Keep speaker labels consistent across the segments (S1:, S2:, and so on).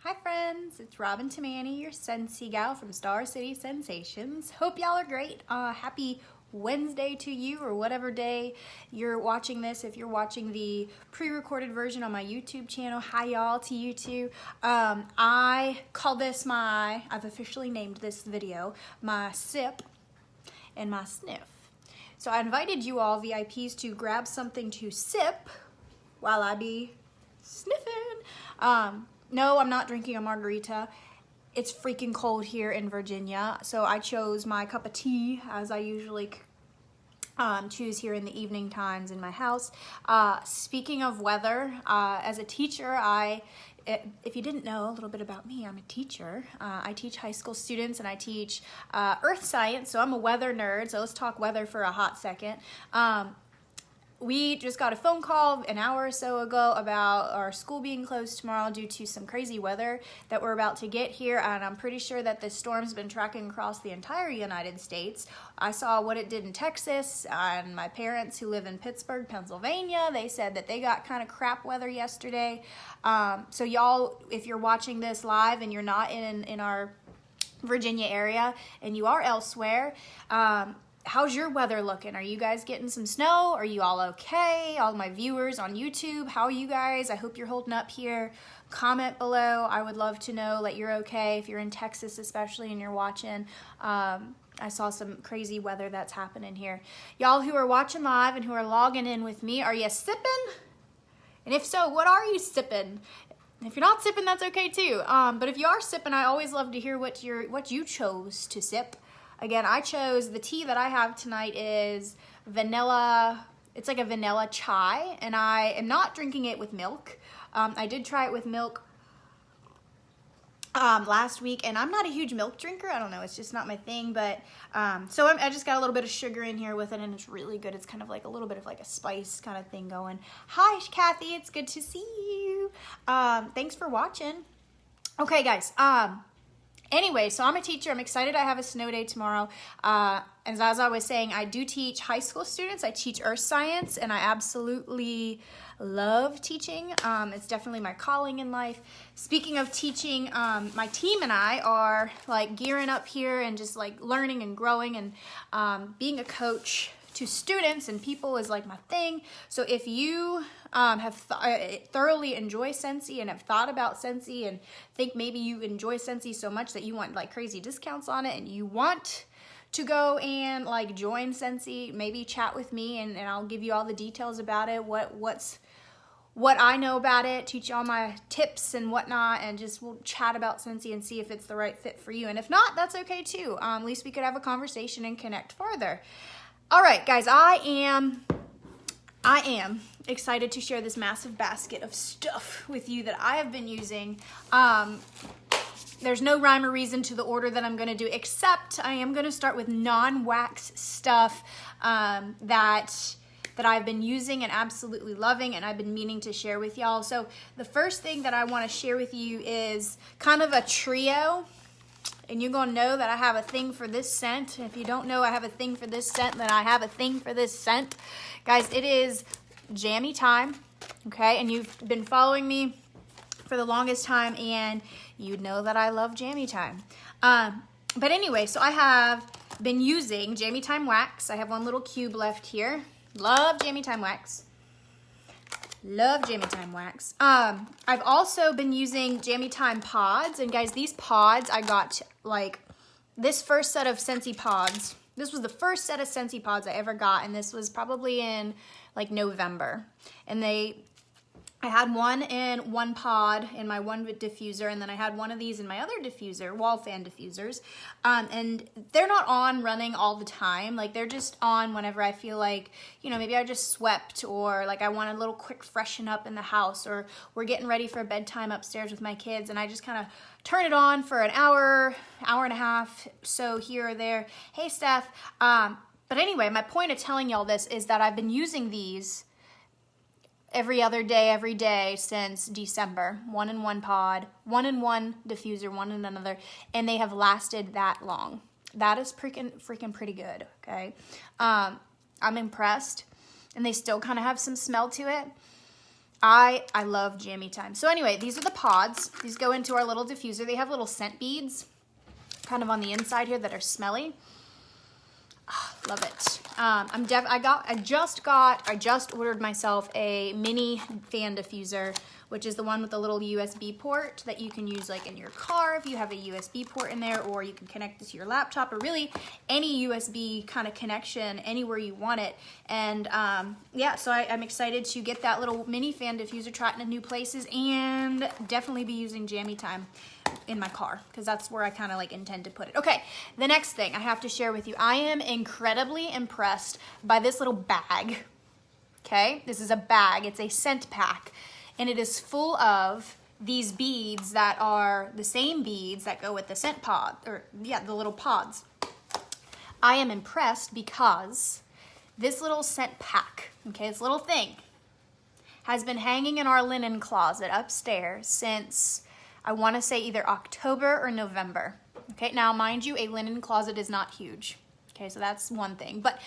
S1: Hi friends, it's Robin Tamagni, your Scentsy gal from Star City Sensations. Hope y'all are great. Happy Wednesday to you, or whatever day you're watching this. If you're watching the pre-recorded version on my YouTube channel, hi y'all to you too. I call this I've officially named this video my sip and my sniff. So I invited you all VIPs to grab something to sip while I be sniffing. No, I'm not drinking a margarita. It's freaking cold here in Virginia, so I chose my cup of tea, as I usually choose here in the evening times in my house. Speaking of weather, as a teacher, if you didn't know a little bit about me, I'm a teacher. I teach high school students and I teach earth science, so I'm a weather nerd, so let's talk weather for a hot second. We just got a phone call an hour or so ago about our school being closed tomorrow due to some crazy weather that we're about to get here, and I'm pretty sure that this storm's been tracking across the entire United States. I saw what it did in Texas, and my parents who live in Pittsburgh, Pennsylvania, they said that they got kind of crap weather yesterday. So y'all, if you're watching this live and you're not in our Virginia area and you are elsewhere, how's your weather looking? Are you guys getting some snow? Are you all okay? All my viewers on YouTube, how are you guys? I hope you're holding up here. Comment below. I would love to know that you're okay. If you're in Texas especially and you're watching, I saw some crazy weather that's happening here. Y'all who are watching live and who are logging in with me, are you sipping? And if so, what are you sipping? If you're not sipping, that's okay too. But if you are sipping, I always love to hear what you chose to sip. Again, I chose, the tea that I have tonight is vanilla, it's like a vanilla chai, and I am not drinking it with milk. I did try it with milk last week, and I'm not a huge milk drinker. I don't know, it's just not my thing, but so I just got a little bit of sugar in here with it, and it's really good. It's kind of like a little bit of like a spice kind of thing going. Hi, Kathy, it's good to see you. Thanks for watching. Okay, guys, anyway, so I'm a teacher. I'm excited I have a snow day tomorrow. As I was saying, I do teach high school students. I teach earth science, and I absolutely love teaching. It's definitely my calling in life. Speaking of teaching, my team and I are like gearing up here and just like learning and growing, and being a coach to students and people is like my thing. So if you have thoroughly enjoy Scentsy and have thought about Scentsy and think maybe you enjoy Scentsy so much that you want like crazy discounts on it and you want to go and like join Scentsy, maybe chat with me and I'll give you all the details about it, what I know about it, teach you all my tips and whatnot, and just we'll chat about Scentsy and see if it's the right fit for you. And if not, that's okay too. At least we could have a conversation and connect further. All right, guys, I am excited to share this massive basket of stuff with you that I have been using. There's no rhyme or reason to the order that I'm going to do, except I am going to start with non-wax stuff that I've been using and absolutely loving, and I've been meaning to share with y'all. So the first thing that I want to share with you is kind of a trio. And you're going to know that I have a thing for this scent. If you don't know I have a thing for this scent, then I have a thing for this scent. Guys, it is Jammy Time, okay? And you've been following me for the longest time, and you know that I love Jammy Time. But anyway, so I have been using Jammy Time wax. I have one little cube left here. Love Jammy Time wax. Love Jammy Time wax. I've also been using Jammy Time pods, and guys, these pods I got like this first set of Scentsy pods. This was the first set of Scentsy pods I ever got, and this was probably in like November. And I had one in one pod in my one diffuser, and then I had one of these in my other diffuser, wall fan diffusers. And they're not on running all the time. Like, they're just on whenever I feel like, you know, maybe I just swept, or like I want a little quick freshen up in the house, or we're getting ready for bedtime upstairs with my kids, and I just kind of turn it on for an hour and a half, so here or there. Hey, Steph. But anyway, my point of telling y'all this is that I've been using these every other day, every day since December. One in one pod, one in one diffuser, one in another, and they have lasted that long. That is freaking pretty good, okay? I'm impressed, and they still kind of have some smell to it. I love Jammy Time. So anyway, these are the pods. These go into our little diffuser. They have little scent beads kind of on the inside here that are smelly. Oh, love it. I just ordered myself a mini fan diffuser, which is the one with the little USB port that you can use like in your car if you have a USB port in there, or you can connect it to your laptop, or really any USB kind of connection anywhere you want it. And yeah, so I'm excited to get that little mini fan diffuser, try it in new places, and definitely be using Jammy Time in my car, because that's where I kind of like intend to put it. Okay, the next thing I have to share with you, I am incredibly impressed by this little bag. Okay, this is a bag. It's a scent pack, and it is full of these beads that are the same beads that go with the scent pod, or yeah, the little pods. I am impressed because this little scent pack, okay, this little thing, has been hanging in our linen closet upstairs since, I want to say, either October or November. Okay, now mind you, a linen closet is not huge. Okay, so that's one thing. But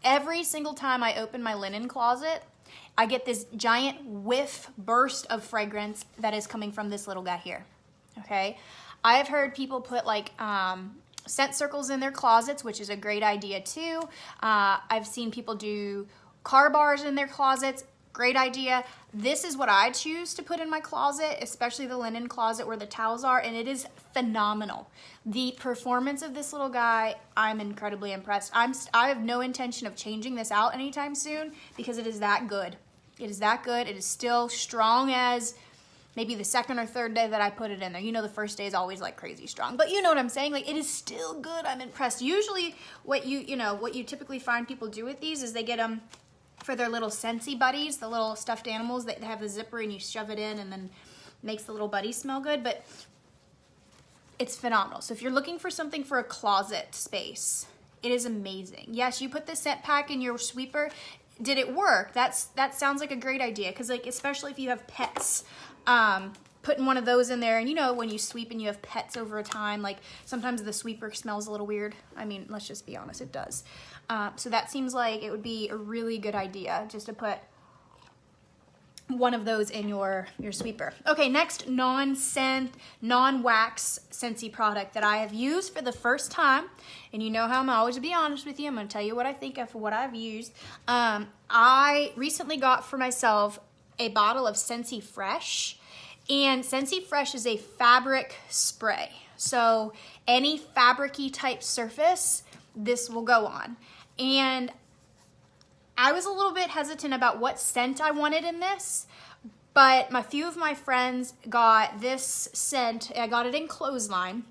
S1: every single time I open my linen closet, I get this giant whiff burst of fragrance that is coming from this little guy here. Okay, I have heard people put like scent circles in their closets, which is a great idea too. I've seen people do car bars in their closets. Great idea. This is what I choose to put in my closet, especially the linen closet where the towels are, and it is phenomenal. The performance of this little guy, I'm incredibly impressed. I have no intention of changing this out anytime soon because it is that good. It is that good. It is still strong as maybe the second or third day that I put it in there. You know, the first day is always like crazy strong, but you know what I'm saying? Like, it is still good. I'm impressed. Usually what you typically find people do with these is they get them for their little Scentsy buddies, the little stuffed animals that have the zipper and you shove it in and then makes the little buddy smell good, but it's phenomenal. So if you're looking for something for a closet space, it is amazing. Yes, you put the scent pack in your sweeper. Did it work? That sounds like a great idea, because like, especially if you have pets, putting one of those in there, and you know, when you sweep and you have pets over time, like sometimes the sweeper smells a little weird. I mean, let's just be honest, it does. So that seems like it would be a really good idea just to put one of those in your sweeper. Okay, next non-scent, non-wax Scentsy product that I have used for the first time, and you know how I'm always to be honest with you. I'm going to tell you what I think of what I've used. I recently got for myself a bottle of Scentsy Fresh, and Scentsy Fresh is a fabric spray. So any fabric-y type surface, this will go on. And I was a little bit hesitant about what scent I wanted in this, but a few of my friends got this scent. I got it in Clothesline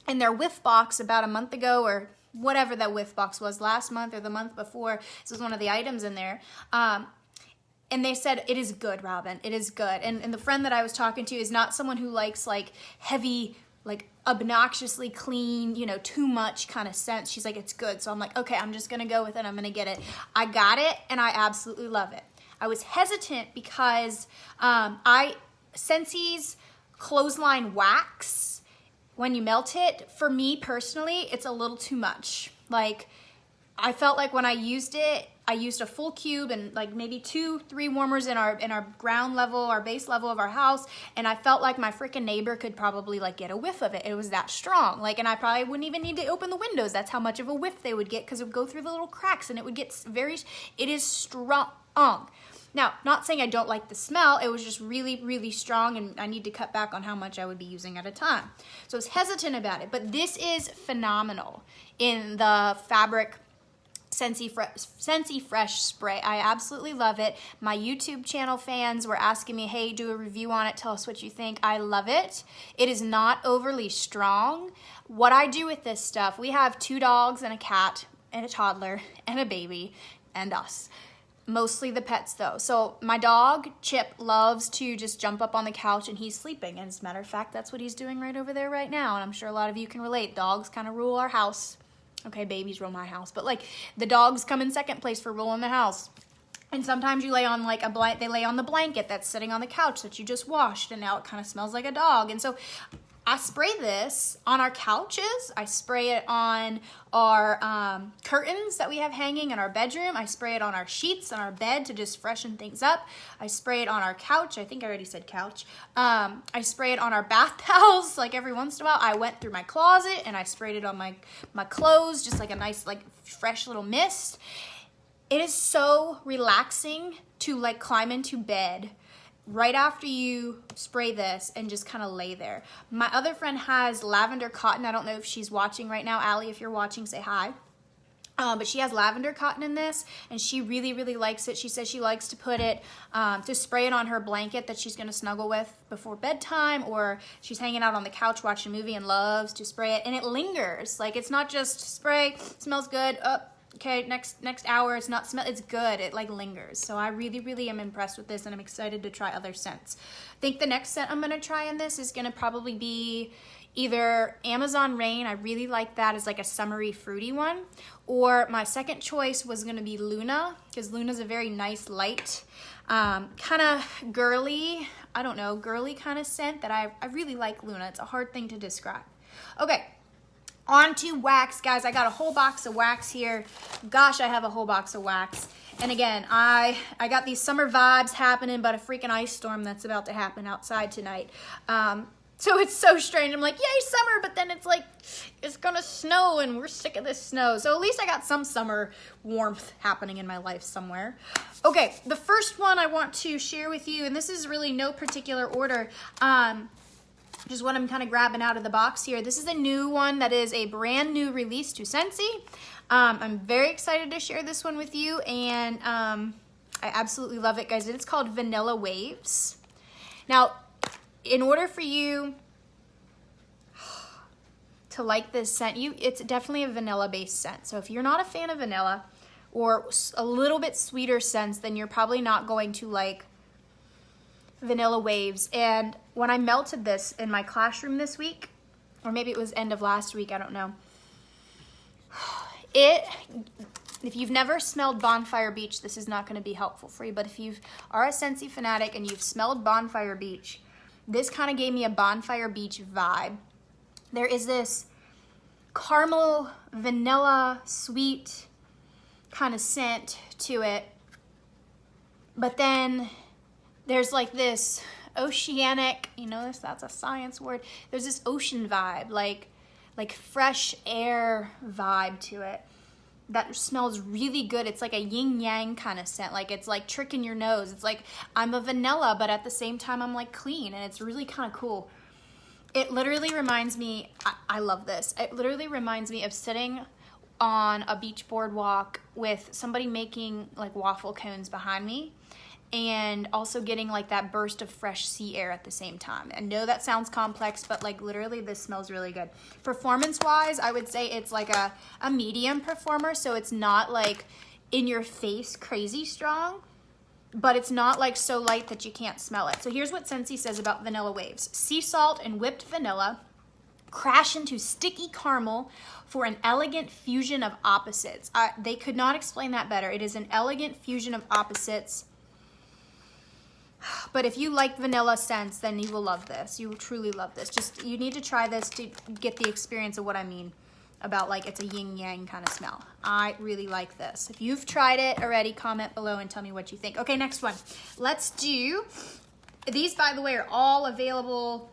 S1: in their whiff box about a month ago, or whatever that whiff box was, last month or the month before. This was one of the items in there. And they said, it is good, Robin. It is good. And the friend that I was talking to is not someone who likes like heavy, like obnoxiously clean, you know, too much kind of scent. She's like, it's good. So I'm like, okay, I'm just going to go with it. I'm going to get it. I got it and I absolutely love it. I was hesitant because Scentsy's Clothesline wax, when you melt it, for me personally, it's a little too much. Like, I felt like when I used it, I used a full cube and like maybe 2-3 warmers in our ground level, our base level of our house, and I felt like my freaking neighbor could probably like get a whiff of it. It was that strong. Like, and I probably wouldn't even need to open the windows. That's how much of a whiff they would get, because it would go through the little cracks and it would get it is strong. Now, not saying I don't like the smell, it was just really, really strong, and I need to cut back on how much I would be using at a time. So I was hesitant about it, but this is phenomenal in the fabric Scentsy Fresh spray. I absolutely love it. My YouTube channel fans were asking me, hey, do a review on it, tell us what you think. I love it. It is not overly strong. What I do with this stuff, we have 2 dogs and a cat and a toddler and a baby and us. Mostly the pets though. So my dog, Chip, loves to just jump up on the couch and he's sleeping. And as a matter of fact, that's what he's doing right over there right now. And I'm sure a lot of you can relate. Dogs kind of rule our house. Okay, babies rule my house, but like the dogs come in second place for ruling the house. And sometimes you lay on like they lay on the blanket that's sitting on the couch that you just washed, and now it kind of smells like a dog. And so I spray this on our couches. I spray it on our curtains that we have hanging in our bedroom. I spray it on our sheets on our bed to just freshen things up. I spray it on our couch. I think I already said couch. I spray it on our bath towels. Like every once in a while, I went through my closet and I sprayed it on my clothes, just like a nice, like fresh little mist. It is so relaxing to like climb into bed right after you spray this and just kind of lay there. My other friend has lavender cotton. I don't know if she's watching right now. Allie, if you're watching, say hi. But she has lavender cotton in this, and she really, really likes it. She says she likes to put it, to spray it on her blanket that she's gonna snuggle with before bedtime, or she's hanging out on the couch watching a movie and loves to spray it, and it lingers. Like, it's not just spray, smells good, okay, next hour, it's not smell, it's good, it like lingers. So I really, really am impressed with this, and I'm excited to try other scents. I think the next scent I'm gonna try in this is gonna probably be either Amazon Rain. I really like that as like a summery fruity one, or my second choice was gonna be Luna, because Luna's a very nice light, kind of girly, I don't know, girly kind of scent that I really like Luna. It's a hard thing to describe. Okay. On to wax, guys. I got a whole box of wax here. Gosh, I have a whole box of wax. And again, I got these summer vibes happening, but a freaking ice storm that's about to happen outside tonight. So it's so strange. I'm like, yay, summer, but then it's like, it's gonna snow and we're sick of this snow. So at least I got some summer warmth happening in my life somewhere. Okay, the first one I want to share with you, and this is really no particular order, just what I'm kind of grabbing out of the box here. This is a new one that is a brand new release to Scentsy. I'm very excited to share this one with you, and I absolutely love it, guys. It's called Vanilla Waves. Now, in order for you to like this scent, it's definitely a vanilla-based scent. So if you're not a fan of vanilla or a little bit sweeter scents, then you're probably not going to like Vanilla Waves. And when I melted this in my classroom this week, or maybe it was end of last week, I don't know. If you've never smelled Bonfire Beach, this is not going to be helpful for you. But if you are a Scentsy fanatic and you've smelled Bonfire Beach, this kind of gave me a Bonfire Beach vibe. There is this caramel, vanilla, sweet kind of scent to it. But then there's like this oceanic, you know, that's a science word. There's this ocean vibe, like fresh air vibe to it that smells really good. It's like a yin yang kind of scent. Like it's like tricking your nose. It's like I'm a vanilla, but at the same time I'm like clean, and it's really kind of cool. It literally reminds me, I love this. It literally reminds me of sitting on a beach boardwalk with somebody making like waffle cones behind me, and also getting like that burst of fresh sea air at the same time. I know that sounds complex, but like literally this smells really good. Performance wise, I would say it's like a medium performer, so it's not like in your face crazy strong, but it's not like so light that you can't smell it. So here's what Scentsy says about Vanilla Waves. Sea salt and whipped vanilla crash into sticky caramel for an elegant fusion of opposites. They could not explain that better. It is an elegant fusion of opposites. But if you like vanilla scents, then you will love this. You will truly love this. Just, you need to try this to get the experience of what I mean about like it's a yin yang kind of smell. I really like this. If you've tried it already, comment below and tell me what you think. Okay, next one. Let's do, these by the way are all available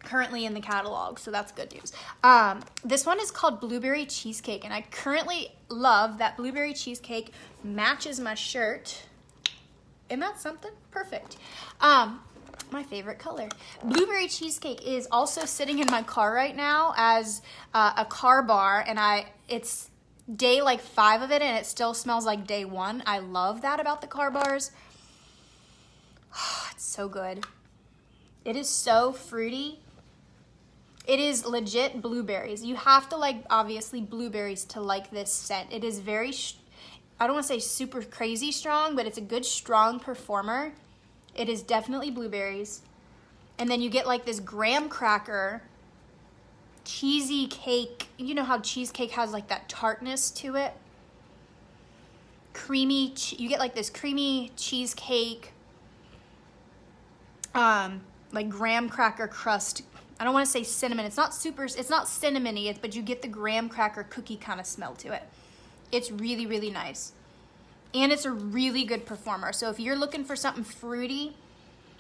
S1: currently in the catalog, so that's good news. This one is called Blueberry Cheesecake, and I currently love that blueberry cheesecake matches my shirt. Isn't that something? Perfect. My favorite color. Blueberry Cheesecake is also sitting in my car right now as a car bar, and it's day like 5 of it, and it still smells like day 1. I love that about the car bars. It's so good. It is so fruity. It is legit blueberries. You have to like, obviously, blueberries to like this scent. It is very, I don't want to say super crazy strong, but it's a good strong performer. It is definitely blueberries. And then you get like this graham cracker, cheesy cake. You know how cheesecake has like that tartness to it? Creamy, you get like this creamy cheesecake, like graham cracker crust I don't want to say cinnamon. It's not cinnamony, but you get the graham cracker cookie kind of smell to it. It's really, really nice. And it's a really good performer. So if you're looking for something fruity,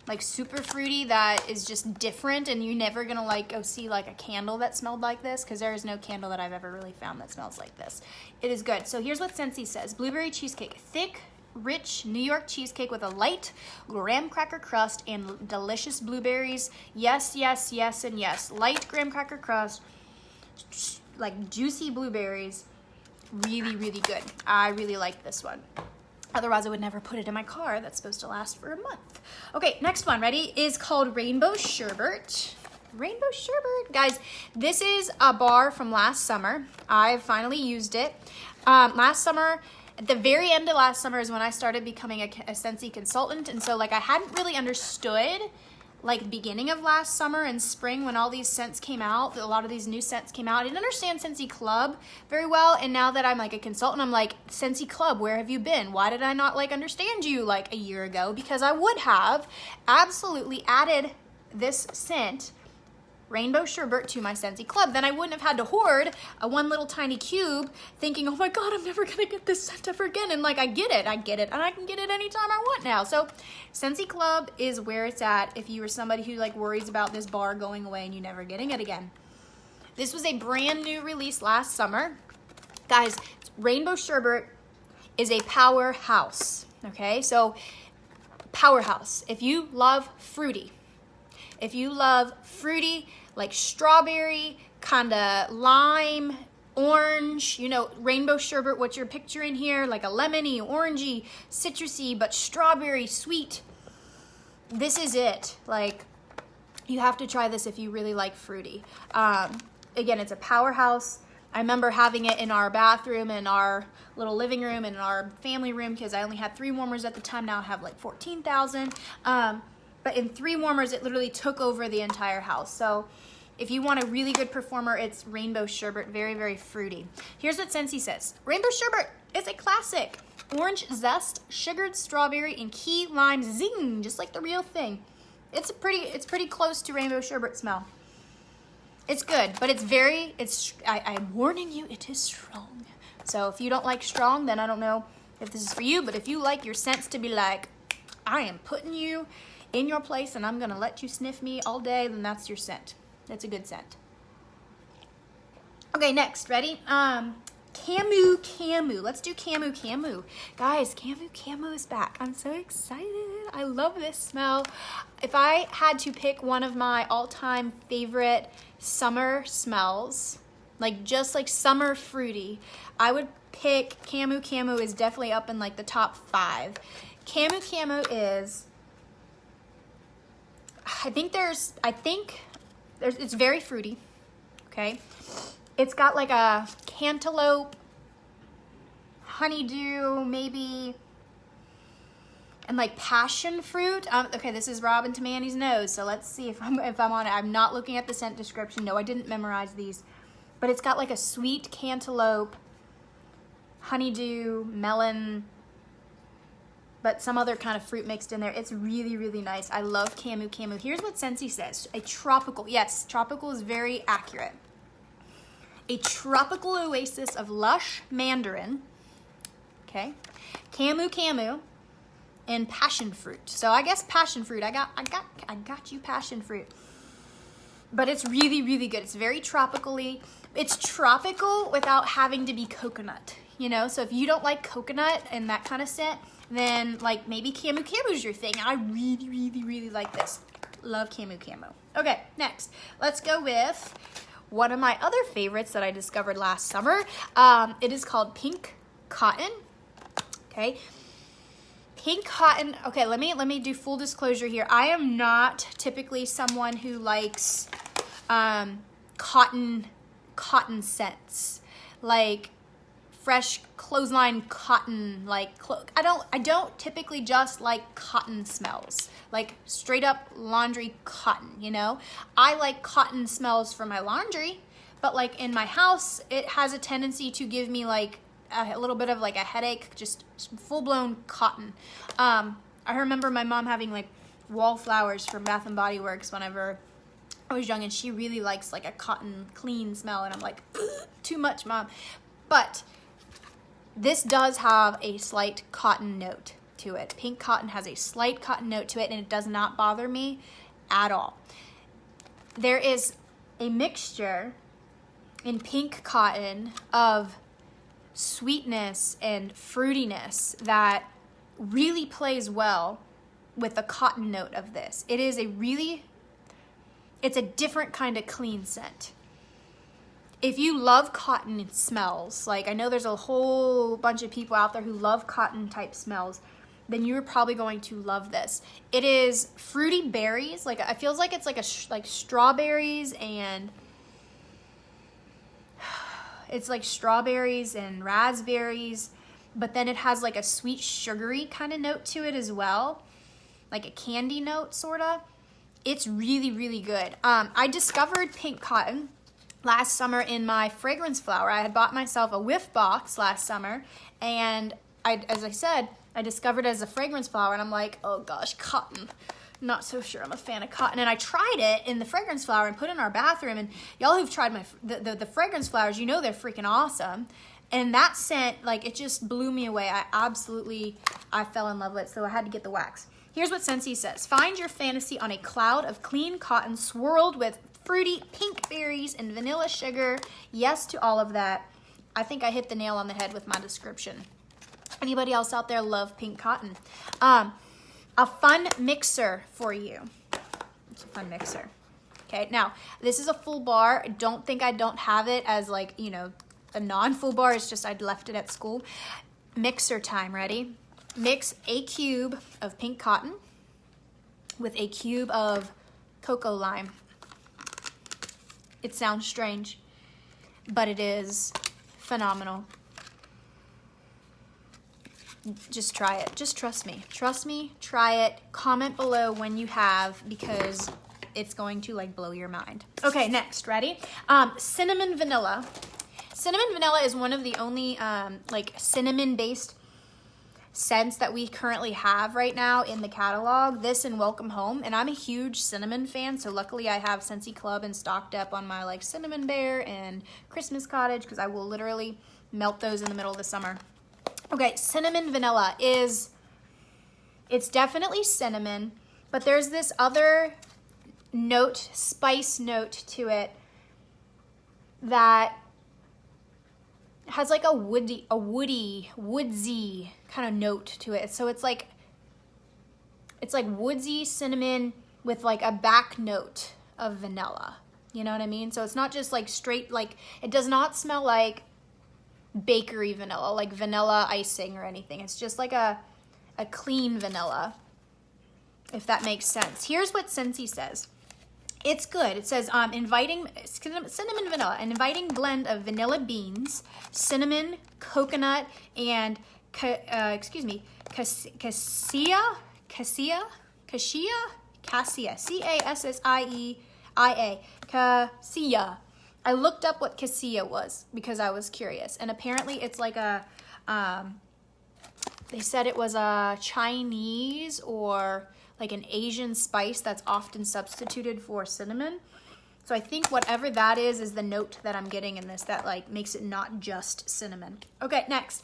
S1: like super fruity, that is just different, and you're never gonna like go see like a candle that smelled like this, because there is no candle that I've ever really found that smells like this. It is good. So here's what Scentsy says. Blueberry cheesecake. Thick, rich New York cheesecake with a light graham cracker crust and delicious blueberries. Yes, yes, yes, and yes. Light graham cracker crust, like juicy blueberries. Really, really good. I really like this one. Otherwise, I would never put it in my car. That's supposed to last for a month. Okay, next one, ready, is called Rainbow Sherbet. Rainbow Sherbet. Guys, this is a bar from last summer. I finally used it. Last summer, at the very end of last summer is when I started becoming a Scentsy consultant. And so like I hadn't really understood like beginning of last summer and spring when all these scents came out, a lot of these new scents came out. I didn't understand Scentsy Club very well, and now that I'm like a consultant, I'm like, Scentsy Club, where have you been? Why did I not like understand you like a year ago? Because I would have absolutely added this scent, Rainbow Sherbet, to my Scentsy Club. Then I wouldn't have had to hoard a one little tiny cube thinking, oh my God, I'm never gonna get this scent ever again. And like, I get it, and I can get it anytime I want now. So Scentsy Club is where it's at if you were somebody who like worries about this bar going away and you never getting it again. This was a brand new release last summer. Guys, Rainbow Sherbet is a powerhouse, okay? So powerhouse, if you love fruity, like strawberry, kind of lime, orange, you know, Rainbow Sherbet, what you're picturing here, like a lemony, orangey, citrusy, but strawberry sweet. This is it. Like, you have to try this if you really like fruity. Again, it's a powerhouse. I remember having it in our bathroom, in our little living room, and in our family room, because I only had 3 warmers at the time. Now I have like 14,000. But in 3 warmers, it literally took over the entire house. So if you want a really good performer, it's Rainbow Sherbet. Very, very fruity. Here's what Scentsy says. Rainbow Sherbet is a classic. Orange zest, sugared strawberry, and key lime zing, just like the real thing. It's pretty close to Rainbow Sherbet smell. It's good, but I'm warning you, it is strong. So if you don't like strong, then I don't know if this is for you. But if you like your scents to be like, I am putting you in your place and I'm gonna let you sniff me all day, then that's your scent. That's a good scent. Okay, next, ready? Camo Camo. Let's do Camo Camo. Guys, Camo Camo is back. I'm so excited. I love this smell. If I had to pick one of my all-time favorite summer smells, like just like summer fruity, I would pick Camo Camo. Is definitely up in like the top 5. Camo Camo is, it's very fruity, okay? It's got like a cantaloupe, honeydew, maybe, and like passion fruit. Okay, this is Robin to Manny's nose, so let's see if I'm on it. I'm not looking at the scent description. No, I didn't memorize these. But it's got like a sweet cantaloupe, honeydew, melon, but some other kind of fruit mixed in there. It's really, really nice. I love Camo Camo. Here's what Scentsy says. A tropical, yes, tropical is very accurate. A tropical oasis of lush mandarin, okay, Camo Camo, and passion fruit. So I guess passion fruit. I got you passion fruit. But it's really, really good. It's very tropically. It's tropical without having to be coconut, you know? So if you don't like coconut and that kind of scent, then like maybe Camo Camo is your thing. I really, really, really like this. Love Camo Camo. Okay, next. Let's go with one of my other favorites that I discovered last summer. It is called Pink Cotton. Okay. Pink Cotton. Okay, let me do full disclosure here. I am not typically someone who likes cotton scents, like fresh clothesline cotton. Like I don't typically just like cotton smells, like straight up laundry cotton. You know, I like cotton smells for my laundry, but like in my house, it has a tendency to give me like a little bit of like a headache, just full-blown cotton. I remember my mom having like wallflowers from Bath and Body Works whenever I was young, and she really likes like a cotton clean smell, and I'm like, too much, Mom. But this does have a slight cotton note to it. Pink cotton has a slight cotton note to it, and it does not bother me at all. There is a mixture in pink cotton of sweetness and fruitiness that really plays well with the cotton note of this. It is it's a different kind of clean scent. If you love cotton smells, like I know there's a whole bunch of people out there who love cotton type smells, then you're probably going to love this. It is fruity berries. Like it feels like it's like strawberries and it's like strawberries and raspberries, but then it has like a sweet sugary kind of note to it as well. Like a candy note sort of. It's really, really good. I discovered pink cotton last summer in my fragrance flower. I had bought myself a whiff box last summer, and as I said, I discovered it as a fragrance flower, and I'm like, oh gosh, cotton. Not so sure I'm a fan of cotton. And I tried it in the fragrance flower and put it in our bathroom, and y'all who've tried the fragrance flowers, you know they're freaking awesome. And that scent, like, it just blew me away. I fell in love with it, so I had to get the wax. Here's what Scentsy says. Find your fantasy on a cloud of clean cotton swirled with fruity pink berries and vanilla sugar. Yes to all of that. I think I hit the nail on the head with my description. Anybody else out there love pink cotton? A fun mixer for you. It's a fun mixer. Okay, now, this is a full bar. Don't think I don't have it as like, you know, a non-full bar. It's just I'd left it at school. Mixer time, ready? Mix a cube of pink cotton with a cube of cocoa lime. It sounds strange, but it is phenomenal. Just try it. Just trust me. Trust me, try it. Comment below when you have, because it's going to like blow your mind. Okay, next, ready? Cinnamon vanilla. Cinnamon vanilla is one of the only like cinnamon-based scents that we currently have right now in the catalog. This and Welcome Home, and I'm a huge cinnamon fan, so luckily I have Scentsy Club and stocked up on my like Cinnamon Bear and Christmas Cottage, because I will literally melt those in the middle of the summer. Okay, cinnamon vanilla it's definitely cinnamon, but there's this other note, spice note to it that has like a woodsy kind of note to it. So it's like woodsy cinnamon with like a back note of vanilla. You know what I mean? So it's not just like straight, like it does not smell like bakery vanilla, like vanilla icing or anything. It's just like a clean vanilla, if that makes sense. Here's what Scentsy says. It's good. It says inviting cinnamon vanilla, an inviting blend of vanilla beans, cinnamon, coconut, and cassia, cassia, C-A-S-S-I-E-I-A, cassia. I looked up what cassia was because I was curious, and apparently it's like a, they said it was a Chinese or like an Asian spice that's often substituted for cinnamon. So I think whatever that is the note that I'm getting in this that like makes it not just cinnamon. Okay, next.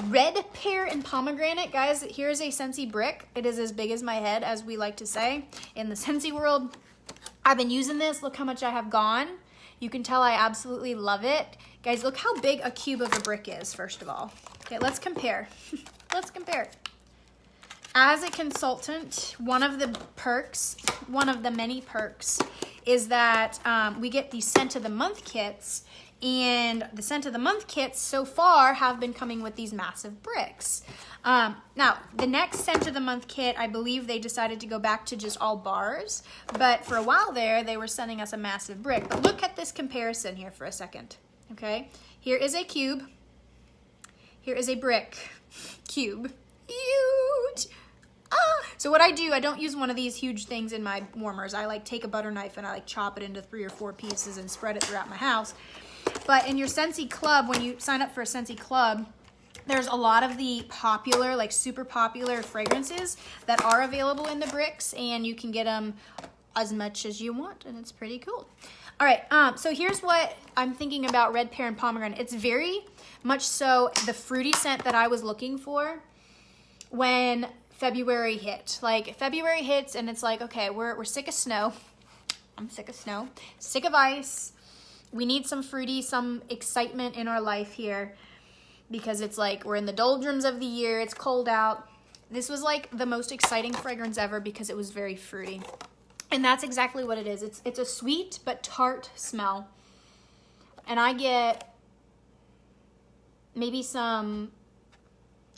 S1: Red pear and pomegranate. Guys, here's a Scentsy brick. It is as big as my head, as we like to say in the Scentsy world. I've been using this. Look how much I have gone. You can tell I absolutely love it. Guys, look how big a cube of a brick is, first of all. Okay, let's compare. Let's compare. As a consultant, one of the many perks is that we get the Scent of the Month kits, and the Scent of the Month kits so far have been coming with these massive bricks. Now, the next Scent of the Month kit, I believe they decided to go back to just all bars, but for a while there, they were sending us a massive brick. But look at this comparison here for a second, okay? Here is a cube. Here is a brick cube. Huge! So what I do, I don't use one of these huge things in my warmers. I like take a butter knife and I like chop it into 3 or 4 pieces and spread it throughout my house. But in your Scentsy Club, when you sign up for a Scentsy Club, there's a lot of the popular, like super popular fragrances that are available in the bricks, and you can get them as much as you want, and it's pretty cool. All right, so here's what I'm thinking about red pear and pomegranate. It's very much so the fruity scent that I was looking for when February hit. Like, February hits and it's like, okay, we're sick of snow. I'm sick of snow, sick of ice. We need some fruity, some excitement in our life here because it's like we're in the doldrums of the year. It's cold out. This was like the most exciting fragrance ever because it was very fruity. And that's exactly what it is. It's a sweet but tart smell. And I get maybe some,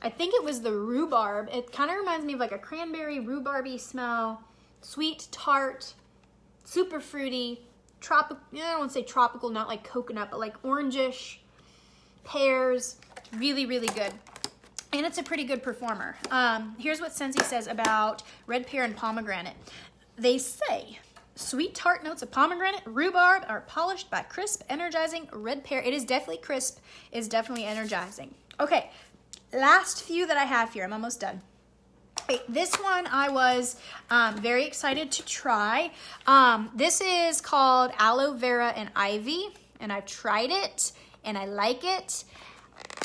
S1: I think it was the rhubarb. It kind of reminds me of like a cranberry rhubarby smell. Sweet, tart, super fruity, tropical, I don't want to say tropical, not like coconut, but like orangish, pears, really, really good. And it's a pretty good performer. Here's what Scentsy says about red pear and pomegranate. They say, sweet tart notes of pomegranate, rhubarb are polished by crisp, energizing red pear. It is definitely crisp, it's definitely energizing. Okay, last few that I have here, I'm almost done. Okay, this one I was very excited to try. This is called Aloe Vera and Ivy, and I've tried it, and I like it.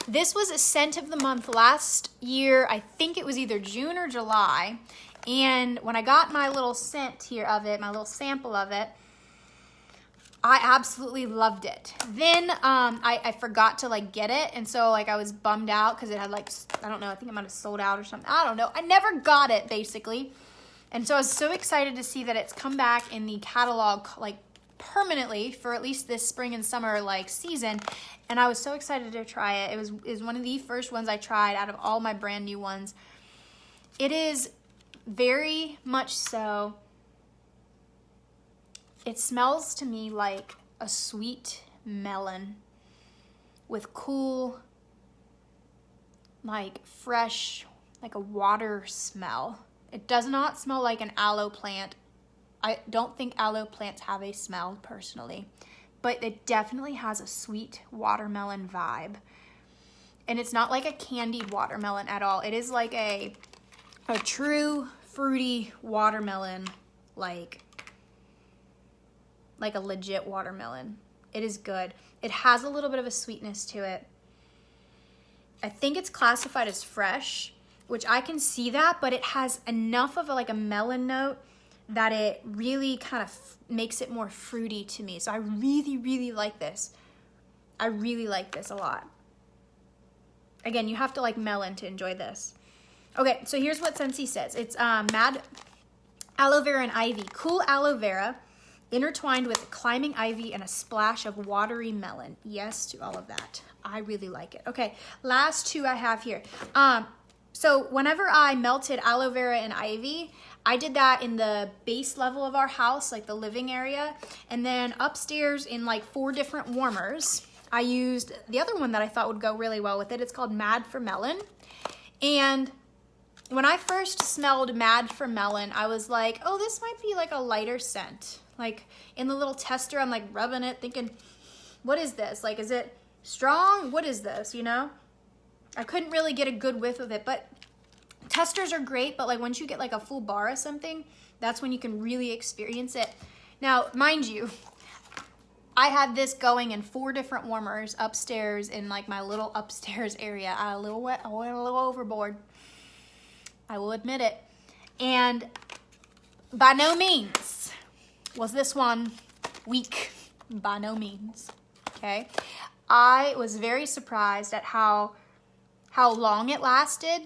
S1: This was a scent of the month last year. I think it was either June or July. And when I got my little scent here of it, my little sample of it, I absolutely loved it. Then I forgot to like get it. And so like I was bummed out because it had like, I don't know, I think it might have sold out or something. I don't know. I never got it basically. And so I was so excited to see that it's come back in the catalog like permanently for at least this spring and summer like season. And I was so excited to try it. It was one of the first ones I tried out of all my brand new ones. It is very much so. It smells to me like a sweet melon with cool, like fresh, like a water smell. It does not smell like an aloe plant. I don't think aloe plants have a smell personally, but it definitely has a sweet watermelon vibe. And it's not like a candied watermelon at all. It is like a true fruity watermelon, like a legit watermelon. It is good. It has a little bit of a sweetness to it. I think it's classified as fresh, which I can see that, but it has enough of like a melon note that it really kind of makes it more fruity to me. So I really, really like this. I really like this a lot. Again, you have to like melon to enjoy this. Okay, so here's what Scentsy says. It's Mad Aloe Vera and Ivy. Cool aloe vera, intertwined with climbing ivy and a splash of watery melon. Yes to all of that. I really like it. Okay, last two I have here. So whenever I melted aloe vera and ivy, I did that in the base level of our house, like the living area. And then upstairs in like 4 different warmers, I used the other one that I thought would go really well with it. It's called Mad for Melon. And when I first smelled Mad for Melon, I was like, oh, this might be like a lighter scent. Like in the little tester, I'm like rubbing it thinking, what is this? Like, is it strong? What is this, you know? I couldn't really get a good whiff of it, but testers are great, but like once you get like a full bar of something, that's when you can really experience it. Now, mind you, I had this going in 4 different warmers upstairs in like my little upstairs area. I went a little overboard. I will admit it. And by no means was this one weak. By no means. Okay. I was very surprised at how long it lasted.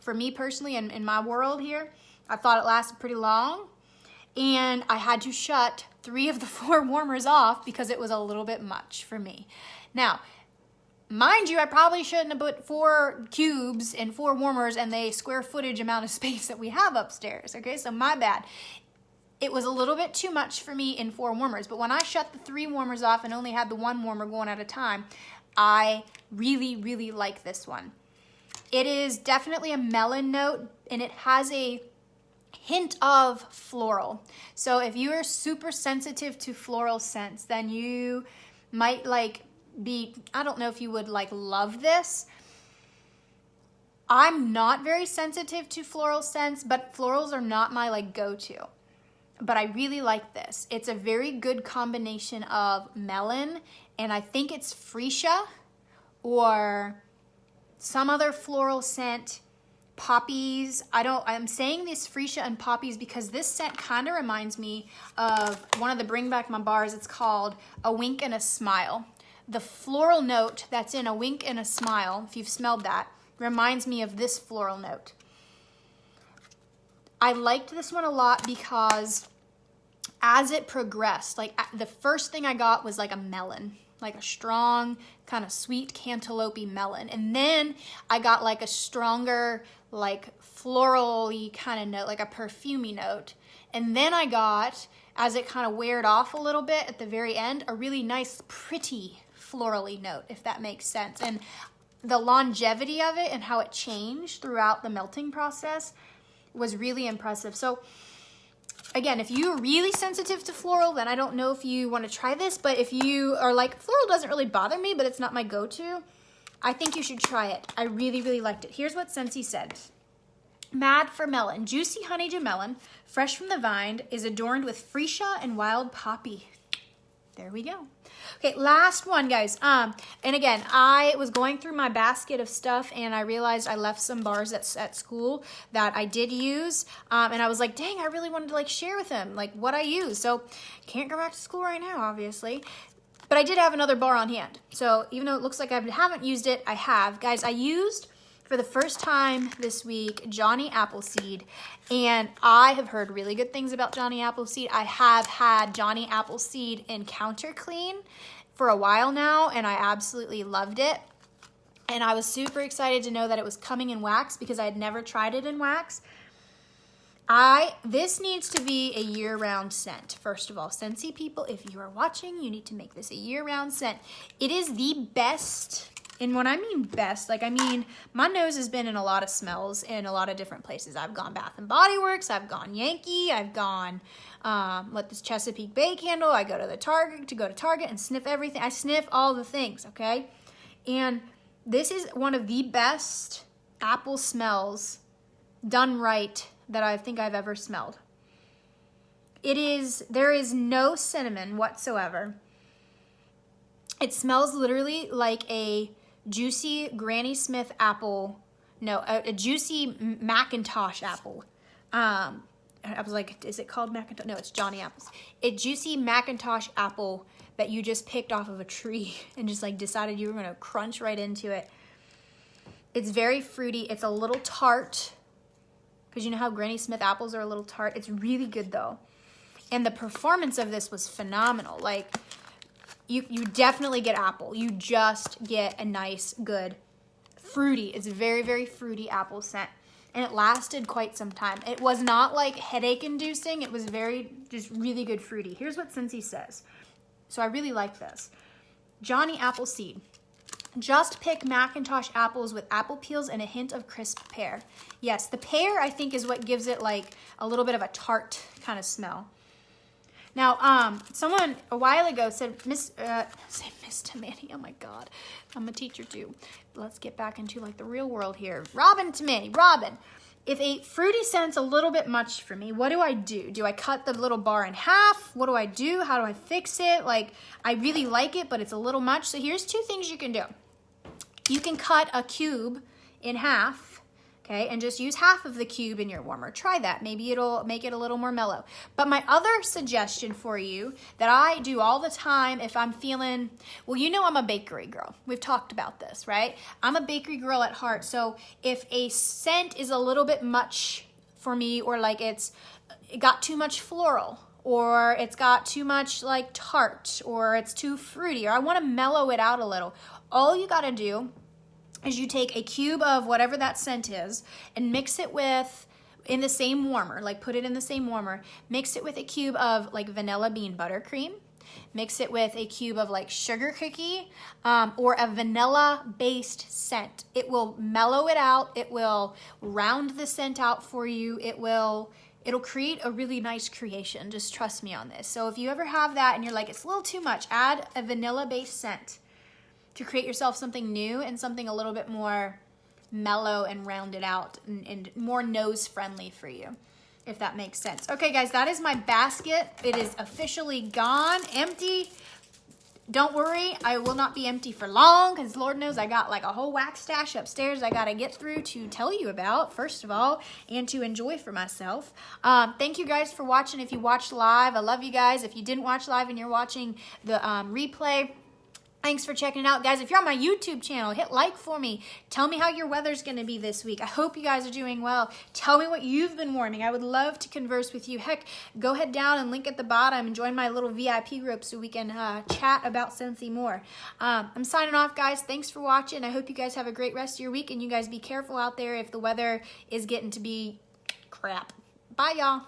S1: For me personally, in my world here, I thought it lasted pretty long. And I had to shut 3 of the 4 warmers off because it was a little bit much for me. Now, mind you, I probably shouldn't have put 4 cubes and 4 warmers and the square footage amount of space that we have upstairs. Okay, so my bad. It was a little bit too much for me in 4 warmers, but when I shut the 3 warmers off and only had the 1 warmer going at a time, I really, really like this one. It is definitely a melon note, and it has a hint of floral. So if you are super sensitive to floral scents, then you might like be, I don't know if you would like love this. I'm not very sensitive to floral scents, but florals are not my like go-to. but I really like this. It's a very good combination of melon, and I think it's freesia or some other floral scent, poppies. I'm saying this freesia and poppies because this scent kind of reminds me of one of the Bring Back My Bars. It's called A Wink and a Smile. The floral note that's in A Wink and a Smile, if you've smelled that, reminds me of this floral note. I liked this one a lot because as it progressed, like the first thing I got was like a melon, like a strong kind of sweet cantaloupe melon. And then I got like a stronger, like floral-y kind of note, like a perfumey note. And then I got, as it kind of weared off a little bit at the very end, a really nice, pretty florally note, if that makes sense. And the longevity of it and how it changed throughout the melting process was really impressive. So again, if you're really sensitive to floral, then I don't know if you want to try this, but if you are like, floral doesn't really bother me, but it's not my go-to, I think you should try it. I really, really liked it. Here's what Scentsy said. Mad for Melon. Juicy honeydew melon, fresh from the vine, is adorned with freesia and wild poppy. There we go. Okay, last one, guys. And again, I was going through my basket of stuff and I realized I left some bars at school that I did use. And I was like, dang, I really wanted to like share with them like what I use. So can't go back to school right now, obviously. But I did have another bar on hand. So even though it looks like I haven't used it, I have. Guys, I used for the first time this week Johnny Appleseed, and I have heard really good things about Johnny Appleseed. I have had Johnny Appleseed in Counter Clean for a while now, and I absolutely loved it. And I was super excited to know that it was coming in wax because I had never tried it in wax. This needs to be a year-round scent. First of all, Scentsy people, if you are watching, you need to make this a year-round scent. It is the best. And when I mean best, like I mean, my nose has been in a lot of smells in a lot of different places. I've gone Bath and Body Works, I've gone Yankee, I've gone this Chesapeake Bay candle. I go to Target and sniff everything. I sniff all the things, okay? And this is one of the best apple smells done right that I think I've ever smelled. There is no cinnamon whatsoever. It smells literally like a juicy Granny Smith apple, a juicy Macintosh apple. I was like, is it called Macintosh? No, it's Johnny Apples. A juicy Macintosh apple that you just picked off of a tree and just like decided you were gonna crunch right into it. It's very fruity. It's a little tart, because you know how Granny Smith apples are a little tart. It's really good though. And the performance of this was phenomenal. Like, you definitely get apple. You just get a nice, good, fruity. It's a very, very fruity apple scent. And it lasted quite some time. It was not like headache inducing. It was just really good fruity. Here's what Scentsy says. So I really like this. Johnny Appleseed. Just pick Macintosh apples with apple peels and a hint of crisp pear. Yes, the pear I think is what gives it like a little bit of a tart kind of smell. Now, someone a while ago said, Miss Tamagni, oh my God, I'm a teacher too. Let's get back into like the real world here. Robin, if a fruity scent's a little bit much for me, what do I do? Do I cut the little bar in half? What do I do? How do I fix it? Like, I really like it, but it's a little much. So here's two things you can do. You can cut a cube in half. Okay, and just use half of the cube in your warmer. Try that. Maybe it'll make it a little more mellow. But my other suggestion for you that I do all the time if I'm feeling, well, you know I'm a bakery girl. We've talked about this, right? I'm a bakery girl at heart. So if a scent is a little bit much for me, or like it got too much floral, or it's got too much like tart, or it's too fruity, or I want to mellow it out a little, all you got to do is you take a cube of whatever that scent is and mix it with, in the same warmer, like put it in the same warmer, mix it with a cube of like vanilla bean buttercream, mix it with a cube of like sugar cookie, or a vanilla based scent. It will mellow it out. It will round the scent out for you. It'll create a really nice creation. Just trust me on this. So if you ever have that and you're like, it's a little too much, add a vanilla based scent to create yourself something new and something a little bit more mellow and rounded out and more nose friendly for you. if that makes sense. Okay, guys, that is my basket. It is officially gone, empty. Don't worry, I will not be empty for long because Lord knows I got like a whole wax stash upstairs I got to get through to tell you about, first of all, and to enjoy for myself. Thank you guys for watching. If you watched live, I love you guys. If you didn't watch live and you're watching the replay, thanks for checking it out. Guys, if you're on my YouTube channel, hit like for me. Tell me how your weather's going to be this week. I hope you guys are doing well. Tell me what you've been warming. I would love to converse with you. Heck, go head down and link at the bottom and join my little VIP group so we can chat about Scentsy more. I'm signing off, guys. Thanks for watching. I hope you guys have a great rest of your week, and you guys be careful out there if the weather is getting to be crap. Bye, y'all.